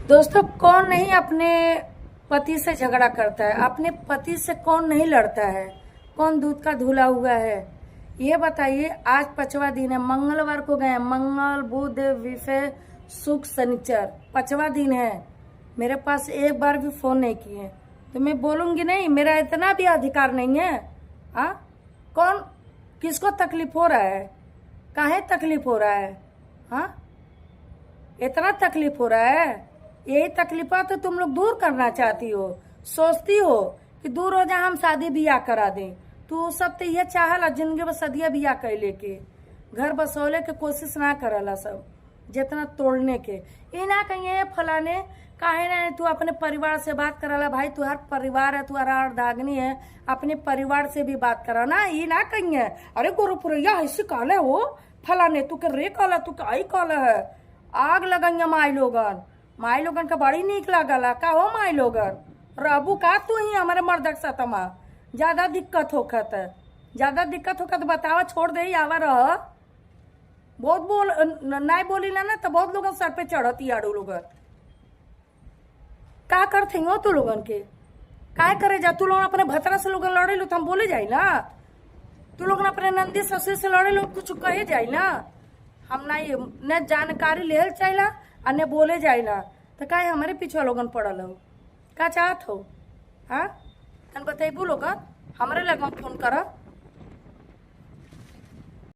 दोस्तों, कौन नहीं अपने पति से झगड़ा करता है? अपने पति से कौन नहीं लड़ता है? कौन दूध का धुला हुआ है? ये बताइए। आज 5वां दिन है, मंगलवार को गए, मंगल बुध विफे शुक्र शनिचर 5वां दिन है। मेरे पास एक बार भी फोन नहीं किए, तो मैं बोलूंगी नहीं? मेरा इतना भी अधिकार नहीं है? हाँ, कौन किसको तकलीफ हो रहा है? काहे तकलीफ हो रहा है? हाँ, इतना तकलीफ हो रहा है? यही तकलीफा तो तुम लोग दूर करना चाहती हो, सोचती हो कि दूर हो जाए, हम शादी ब्याह करा दें। तू सब तो ये चाहला जिंदगी में सदिया ब्याह कर लेके घर बसौले के कोशिश ना करला, सब जितना तोड़ने के। ये ना कहिए फलाने काहे ना तू अपने परिवार से बात करला। भाई तुहार परिवार है, तुहार अर्धांगिनी है, अपने परिवार से भी बात करा ना। ये ना कहिए अरे गुरुपुरैया ऐसी काले हो फलाने, तू के रे काला, तू का आई काला है। आग लगाइया माई लोगन का बड़ी नीक लागला का हो माई लोगन। रहबू का तू ही हमारे मर्दक सतमा ज्यादा दिक्कत होखत है। ज्यादा दिक्कत होखत बतावा, छोड़ दे आवा रह। बहुत बोल नहीं बोली ना तो बहुत लोगन सर पे चढ़ती आड़ू लोगन। का करते हो तू लोगन के? काय करे जा तू लोग अपने भतरा से लोगन लड़े लो तो हम बोले जाए ना? तू लोग अपने नंदी ससुर से लड़े लो कुछ कहे जाए ना? हम नहीं न जानकारी ले चाहिए और न बोले जाइला, तो काहे हमारे पीछे लोगन पड़ल हो? का चाहत हो? हाँ, तन बताइबू लोगन, हमारे लगन फोन कर।